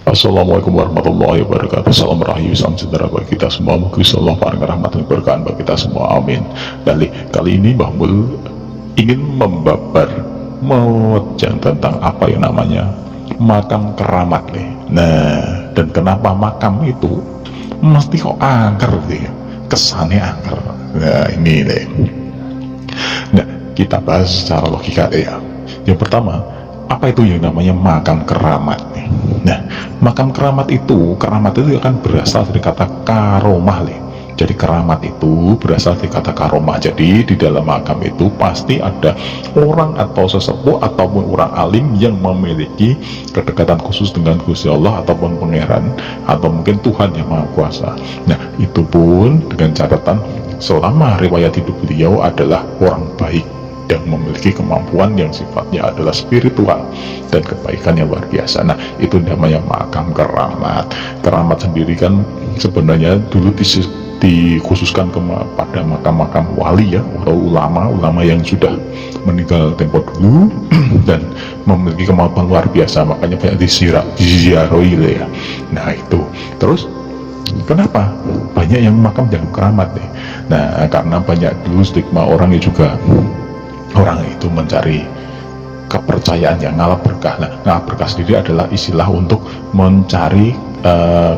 Assalamualaikum warahmatullahi wabarakatuh. Salam rahayu, salam sejahtera bagi kita semua. Moga Allah paling rahmat dan berkahan bagi kita semua, amin. Kali ini Mbah Mul ingin membabar tentang apa yang namanya makam keramat nih. Nah, dan kenapa makam itu mesti kok angker nih, kesannya angker. Nah, ini nih. Nah, kita bahas secara logika ya. Yang pertama, apa itu yang namanya makam keramat nih? Nah, makam keramat itu akan berasal dari kata karomah nih. Jadi keramat itu berasal dari kata karomah. Jadi di dalam makam itu pasti ada orang atau sesepuh ataupun orang alim yang memiliki kedekatan khusus dengan Gusti Allah ataupun pangeran atau mungkin Tuhan yang Maha Kuasa. Nah, itu pun dengan catatan selama riwayat hidup beliau adalah orang baik yang memiliki kemampuan yang sifatnya adalah spiritual dan kebaikan yang luar biasa. Nah, itu namanya makam keramat. Keramat sendiri kan sebenarnya dulu dikhususkan pada makam-makam wali ya, atau ulama yang sudah meninggal tempo dulu dan memiliki kemampuan luar biasa, makanya banyak diziarahi ya. Nah, itu terus kenapa banyak yang makam jago keramat nih? Nah, karena banyak dulu stigma orangnya juga, orang itu mencari kepercayaan yang ngalap berkah. Nah, ngalap berkah sendiri adalah istilah untuk mencari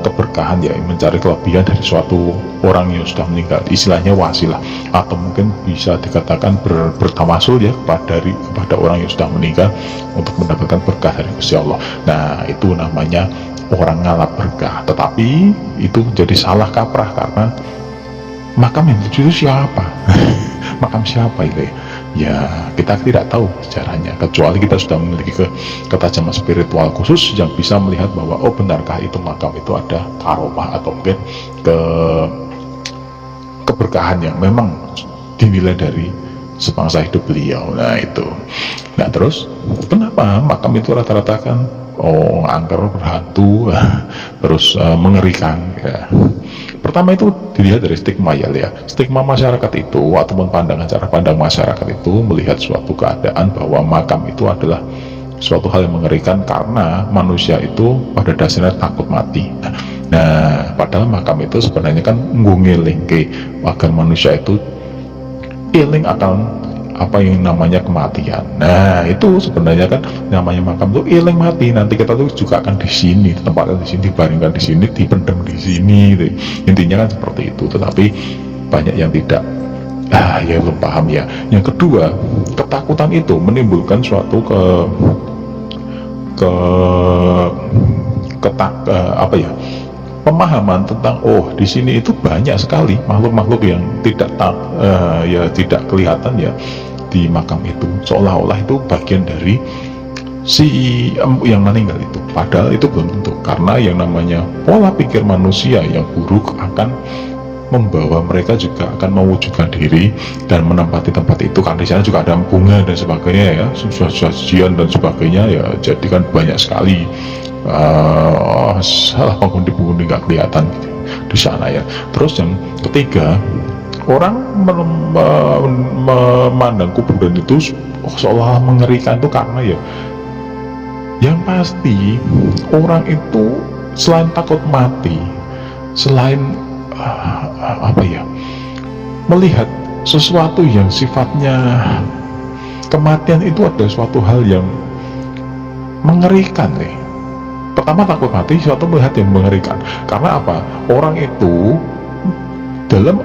keberkahan ya, mencari kelebihan dari suatu orang yang sudah meninggal. Istilahnya wasilah, atau mungkin bisa dikatakan bertawasul ya kepada orang yang sudah meninggal untuk mendapatkan berkah dari Gusti Allah. Nah, itu namanya orang ngalap berkah. Tetapi itu jadi salah kaprah karena makam yang itu siapa? Makam siapa itu ya, kita tidak tahu caranya, kecuali kita sudah memiliki ketajaman spiritual khusus yang bisa melihat bahwa oh, benarkah itu makam itu ada karomah atau mungkin keberkahan yang memang dinilai dari semasa hidup beliau. Nah, itu. Nah, terus kenapa makam itu rata-rata kan angker, berhantu, terus mengerikan ya. Pertama itu dilihat dari stigma ya. Stigma masyarakat itu ataupun cara pandang masyarakat itu melihat suatu keadaan bahwa makam itu adalah suatu hal yang mengerikan karena manusia itu pada dasarnya takut mati. Nah, padahal makam itu sebenarnya kan ngelingke agar manusia itu iling akan apa yang namanya kematian. Nah, itu sebenarnya kan namanya makam tuh iling mati. Nanti kita tuh juga akan di sini, tempatnya di sini, dibaringkan di sini, dipendam di sini. Gitu. Intinya kan seperti itu. Tetapi banyak yang tidak ya belum paham ya. Yang kedua, ketakutan itu menimbulkan suatu pemahaman tentang di sini itu banyak sekali makhluk-makhluk yang tidak kelihatan ya di makam itu, seolah-olah itu bagian dari si yang meninggal itu, padahal itu belum tentu, karena yang namanya pola pikir manusia yang buruk akan membawa mereka juga akan mewujudkan diri dan menempati tempat itu, karena di sana juga ada bunga dan sebagainya ya, sajian dan sebagainya ya, jadi kan banyak sekali salah pengundi nggak kelihatan gitu di sana ya. Terus yang ketiga, orang memandang kuburan itu seolah mengerikan itu karena ya yang pasti orang itu selain takut mati, selain melihat sesuatu yang sifatnya kematian itu ada suatu hal yang mengerikan nih. Pertama takut mati, suatu melihat yang mengerikan. Karena apa? Orang itu dalam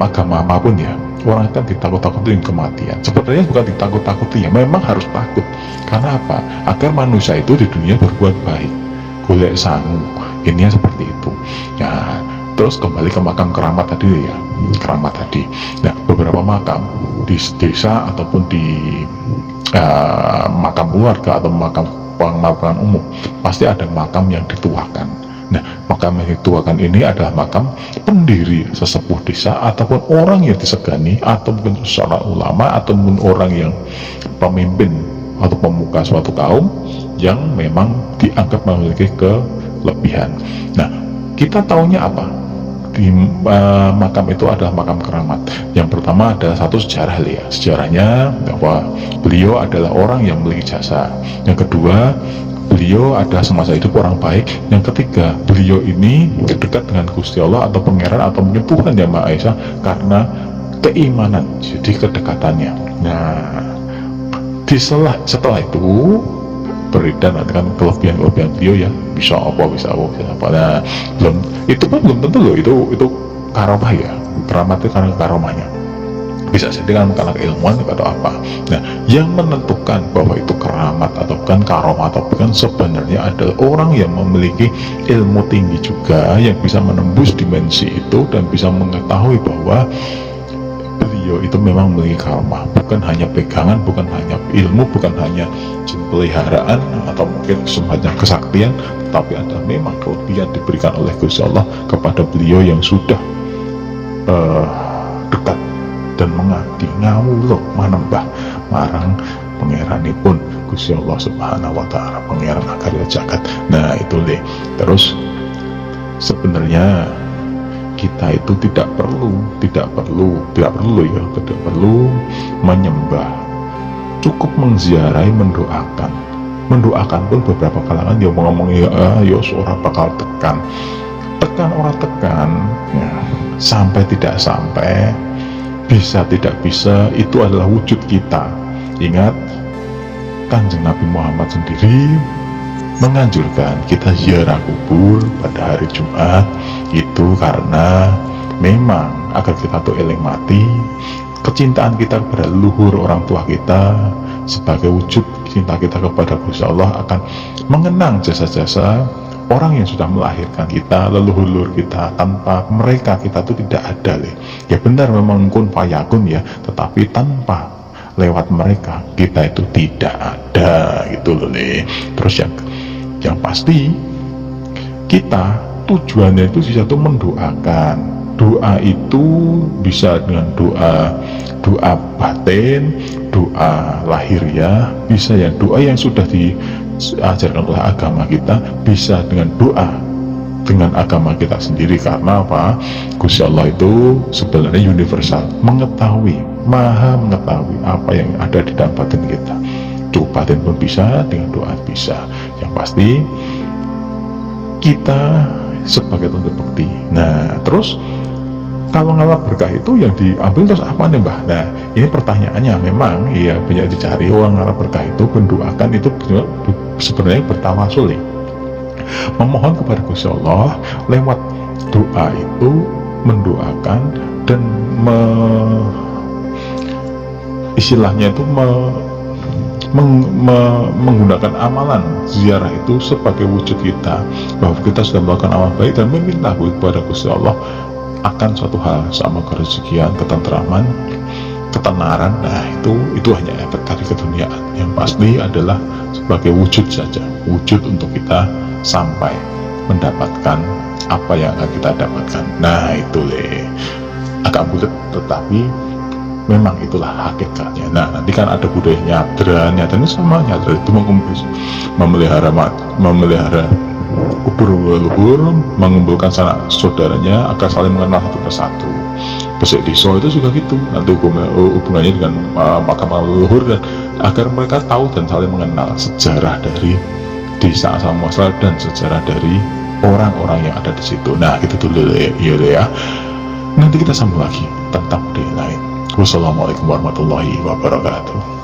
agama apapun ya, orang kan ditakut-takuti kematian. Sebenarnya bukan ditakut-takuti ya, memang harus takut. Karena apa? Agar manusia itu di dunia berbuat baik, golek sangu. Ini seperti itu. Nah, terus kembali ke makam keramat tadi ya, keramat tadi. Nah, beberapa makam di desa ataupun di makam keluarga atau makam pemakaman umum pasti ada makam yang dituakan. Nah, makam yang dituakan ini adalah makam pendiri sesepuh desa ataupun orang yang disegani, atau mungkin seorang ulama atau mungkin orang yang pemimpin atau pemuka suatu kaum yang memang dianggap memiliki kelebihan. Nah, kita taunya apa? Di makam itu adalah makam keramat. Yang pertama adalah satu sejarah ya, sejarahnya bahwa beliau adalah orang yang memiliki jasa. Yang kedua, beliau ada semasa hidup orang baik. Yang ketiga, beliau ini dekat dengan Gusti Allah atau Pangeran atau mungkin Tuhan Yang Maha Esa karena keimanan, jadi kedekatannya. Nah, setelah itu beredar nanti kan kelebihan beliau ya, bisa apa bisa apa. Nah, belum tentu loh itu karomah ya, keramat itu karena karomahnya. Bisa jadi kan karena keilmuan atau apa. Nah, yang menentukan bahwa itu keramat atau bukan, karomah atau bukan, sebenarnya adalah orang yang memiliki ilmu tinggi juga, yang bisa menembus dimensi itu dan bisa mengetahui bahwa beliau itu memang memiliki karomah, bukan hanya pegangan, bukan hanya ilmu, bukan hanya jin peliharaan atau mungkin semacam kesaktian, tetapi ada memang kelebihan diberikan oleh Gusti Allah kepada beliau yang sudah dekat dan mengabdi ngawula manembah marang pangeranipun Gusti Allah Subhanahu wa taala, pangeran akarya jagat. Nah, itu deh. Terus sebenarnya kita itu tidak perlu menyembah, cukup mengziarahi, mendoakan pun beberapa kalangan dia ngomong ya seorang bakal tekan orang tekan ya, sampai tidak sampai, bisa tidak bisa, itu adalah wujud kita. Ingat, Kanjeng Nabi Muhammad sendiri menganjurkan kita ziarah kubur pada hari Jumat itu karena memang agar kita tuh eling mati kecintaan kita kepada leluhur orang tua kita, sebagai wujud cinta kita kepada Gusti Allah akan mengenang jasa-jasa orang yang sudah melahirkan kita, leluhur kita. Tanpa mereka kita tuh tidak ada ya, benar memang kun fayakun ya, tetapi tanpa lewat mereka kita itu tidak ada gitu loh Terus yang pasti kita tujuannya itu bisa tuh mendoakan. Doa itu bisa dengan doa batin, doa lahiriah, bisa ya doa yang sudah diajarkan oleh agama kita, bisa dengan doa dengan agama kita sendiri. Karena apa? Gusti Allah itu sebenarnya universal, maha mengetahui apa yang ada di dalam batin kita. Doa batin pun bisa, dengan doa bisa. Yang pasti kita sebagai tanda bukti. Nah, terus kalau ngalap berkah itu yang diambil terus apa nih Mbah? Nah, ini pertanyaannya memang ya banyak dicari. Orang ngalap berkah itu mendoakan itu sebenarnya bertawasul, memohon kepada Gusti Allah lewat doa itu, mendoakan dan istilahnya itu menggunakan amalan ziarah itu sebagai wujud kita bahwa kita sudah melakukan amal baik dan meminta kepada Gusti Allah akan suatu hal sama kerezekian, ketentraman, ketenaran. Nah, itu hanya efek dari keduniaan. Yang pasti adalah sebagai wujud saja, wujud untuk kita sampai mendapatkan apa yang akan kita dapatkan. Nah, itu agak bulat, tetapi memang itulah hakikatnya. Nah, nanti kan ada budaya nyadra ini sama. Nyadra itu memelihara kubur leluhur, mengumpulkan sanak saudaranya agar saling mengenal satu persatu. Pesek desa itu juga gitu, nanti hubungannya dengan makam leluhur, dan agar mereka tahu dan saling mengenal sejarah dari desa asal muasal dan sejarah dari orang-orang yang ada di situ. Nah, itu dulu ya. Nanti kita sambung lagi tentang budaya lain. Wassalamualaikum warahmatullahi wabarakatuh.